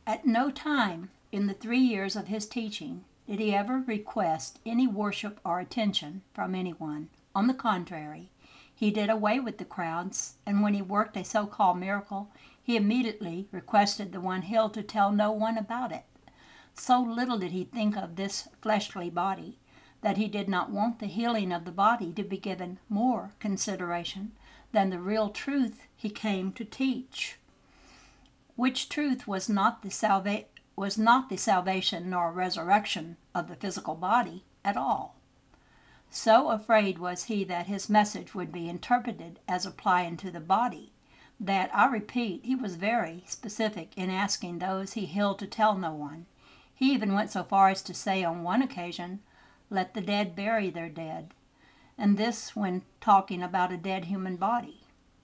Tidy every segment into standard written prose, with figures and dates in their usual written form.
At no time in the 3 years of his teaching did he ever request any worship or attention from anyone. On the contrary, he did away with the crowds, and when he worked a so-called miracle, he immediately requested the one healed to tell no one about it. So little did he think of this fleshly body that he did not want the healing of the body to be given more consideration than the real truth he came to teach, which truth was not the salvation nor resurrection of the physical body at all. So afraid was he that his message would be interpreted as applying to the body, that, I repeat, he was very specific in asking those he healed to tell no one. He even went so far as to say on one occasion, "Let the dead bury their dead," and this when talking about a dead human body.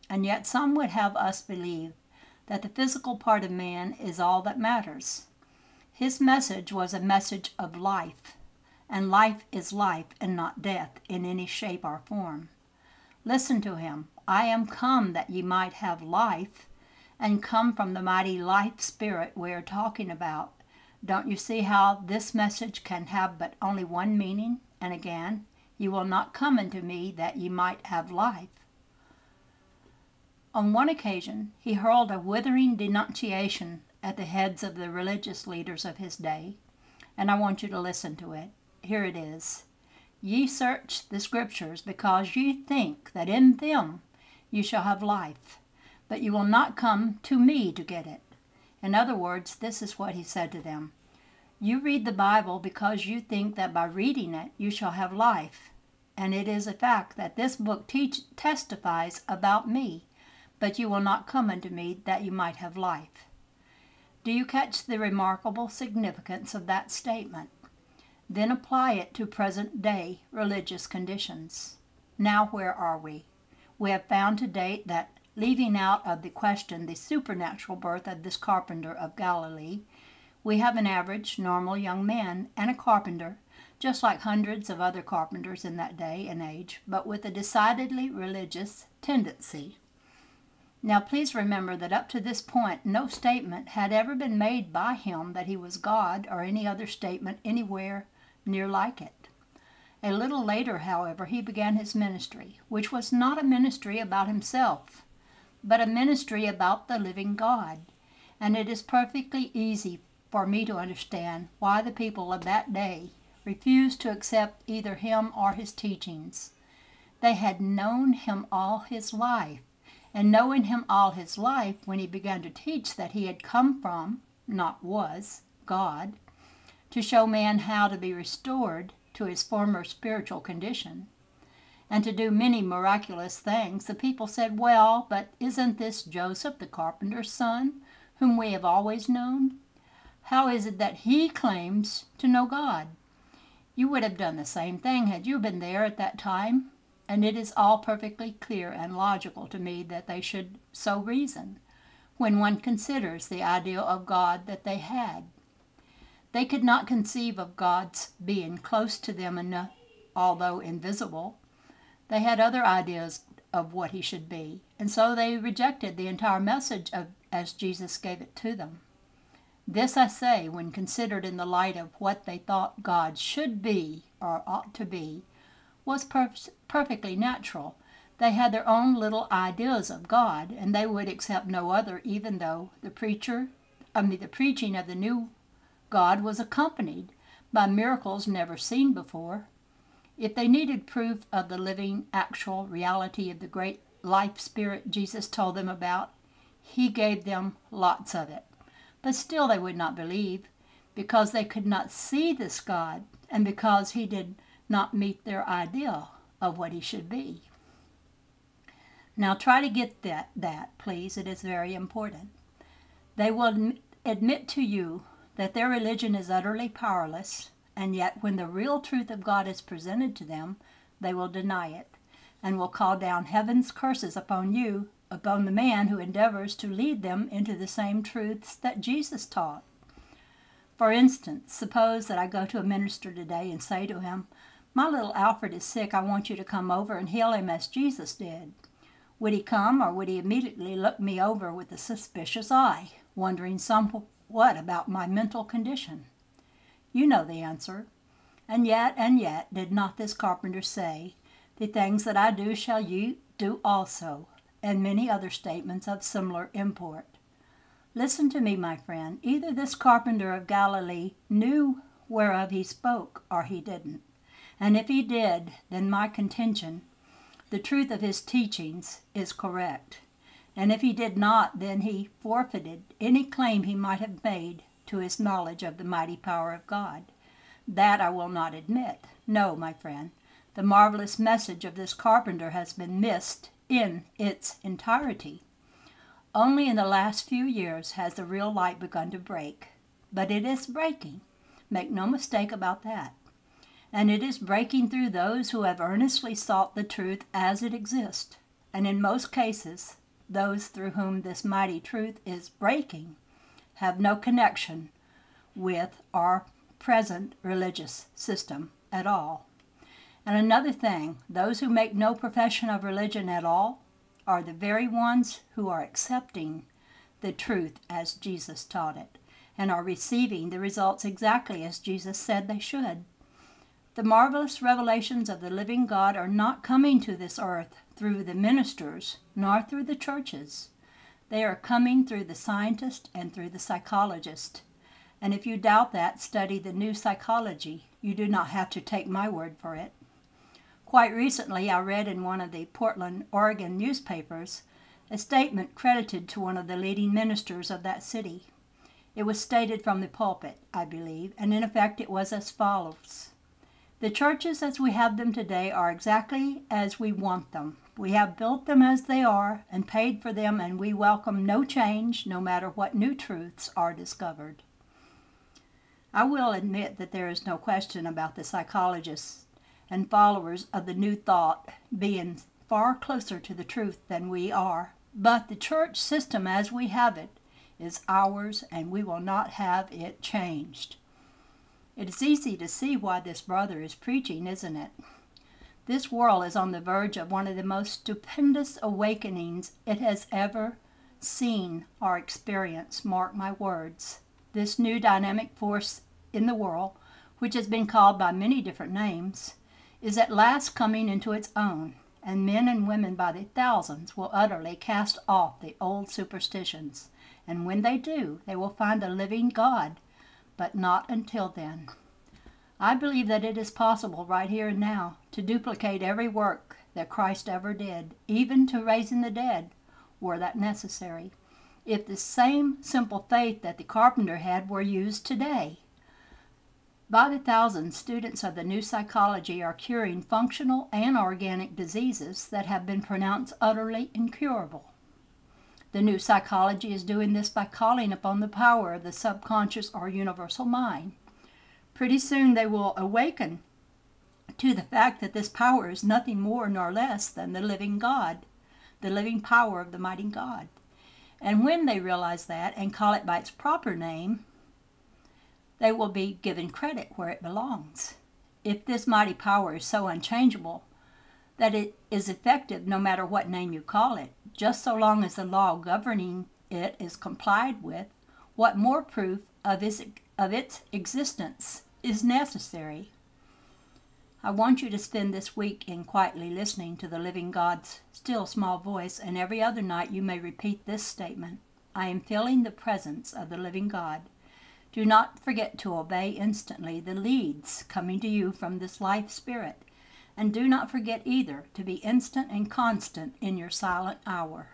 And yet some would have us believe that the physical part of man is all that matters. His message was a message of life, and life is life and not death in any shape or form. Listen to him. "I am come that ye might have life," and come from the mighty life spirit we are talking about. Don't you see how this message can have but only one meaning? And again, "Ye will not come unto me that ye might have life." On one occasion, he hurled a withering denunciation at the heads of the religious leaders of his day, and I want you to listen to it. Here it is. "Ye search the Scriptures because ye think that in them ye shall have life, but you will not come to me to get it." In other words, this is what he said to them. You read the Bible because you think that by reading it you shall have life, and it is a fact that this book testifies about me, but you will not come unto me that you might have life. Do you catch the remarkable significance of that statement? Then apply it to present-day religious conditions. Now where are we? We have found to date that, leaving out of the question the supernatural birth of this carpenter of Galilee, we have an average, normal young man and a carpenter, just like hundreds of other carpenters in that day and age, but with a decidedly religious tendency. Now please remember that up to this point no statement had ever been made by him that he was God or any other statement anywhere near like it. A little later, however, he began his ministry, which was not a ministry about himself, but a ministry about the living God. And it is perfectly easy for me to understand why the people of that day refused to accept either him or his teachings. They had known him all his life, and knowing him all his life, when he began to teach that he had come from, not was, God, to show man how to be restored to his former spiritual condition, and to do many miraculous things, the people said, "Well, but isn't this Joseph, the carpenter's son, whom we have always known? How is it that he claims to know God?" You would have done the same thing had you been there at that time, and it is all perfectly clear and logical to me that they should so reason, when one considers the ideal of God that they had. They could not conceive of God's being close to them enough, although invisible. They had other ideas of what he should be, and so they rejected the entire message as Jesus gave it to them. This I say, when considered in the light of what they thought God should be or ought to be, was perfectly natural. They had their own little ideas of God, and they would accept no other, even though the preaching of the new God was accompanied by miracles never seen before. If they needed proof of the living, actual reality of the great life spirit Jesus told them about, he gave them lots of it. But still they would not believe, because they could not see this God, and because he did not meet their idea of what he should be. Now try to get that, please. It is very important. They will admit to you that their religion is utterly powerless, and yet when the real truth of God is presented to them, they will deny it, and will call down heaven's curses upon you, upon the man who endeavors to lead them into the same truths that Jesus taught. For instance, suppose that I go to a minister today and say to him, "My little Alfred is sick. I want you to come over and heal him as Jesus did." Would he come, or would he immediately look me over with a suspicious eye, wondering What about my mental condition? You know the answer. And yet, did not this carpenter say, "The things that I do shall you do also," and many other statements of similar import? Listen to me, my friend. Either this carpenter of Galilee knew whereof he spoke, or he didn't. And if he did, then my contention, the truth of his teachings, is correct. And if he did not, then he forfeited any claim he might have made to his knowledge of the mighty power of God. That I will not admit. No, my friend, the marvelous message of this carpenter has been missed in its entirety. Only in the last few years has the real light begun to break. But it is breaking. Make no mistake about that. And it is breaking through those who have earnestly sought the truth as it exists. And in most cases, those through whom this mighty truth is breaking have no connection with our present religious system at all. And another thing, those who make no profession of religion at all are the very ones who are accepting the truth as Jesus taught it, and are receiving the results exactly as Jesus said they should. The marvelous revelations of the living God are not coming to this earth through the ministers, nor through the churches. They are coming through the scientist and through the psychologist. And if you doubt that, study the new psychology. You do not have to take my word for it. Quite recently, I read in one of the Portland, Oregon newspapers a statement credited to one of the leading ministers of that city. It was stated from the pulpit, I believe, and in effect it was as follows. The churches as we have them today are exactly as we want them. We have built them as they are and paid for them, and we welcome no change, no matter what new truths are discovered. I will admit that there is no question about the psychologists and followers of the new thought being far closer to the truth than we are. But the church system as we have it is ours, and we will not have it changed. It is easy to see why this brother is preaching, isn't it? This world is on the verge of one of the most stupendous awakenings it has ever seen or experienced, mark my words. This new dynamic force in the world, which has been called by many different names, is at last coming into its own, and men and women by the thousands will utterly cast off the old superstitions, and when they do, they will find the living God, but not until then. I believe that it is possible right here and now to duplicate every work that Christ ever did, even to raising the dead, were that necessary, if the same simple faith that the carpenter had were used today. By the thousands, students of the new psychology are curing functional and organic diseases that have been pronounced utterly incurable. The new psychology is doing this by calling upon the power of the subconscious or universal mind. Pretty soon they will awaken to the fact that this power is nothing more nor less than the living God, the living power of the mighty God. And when they realize that and call it by its proper name, they will be given credit where it belongs. If this mighty power is so unchangeable that it is effective no matter what name you call it, just so long as the law governing it is complied with, what more proof of its existence is necessary? I want you to spend this week in quietly listening to the living God's still small voice, and every other night you may repeat this statement: I am feeling the presence of the living God. Do not forget to obey instantly the leads coming to you from this life spirit, and do not forget either to be instant and constant in your silent hour.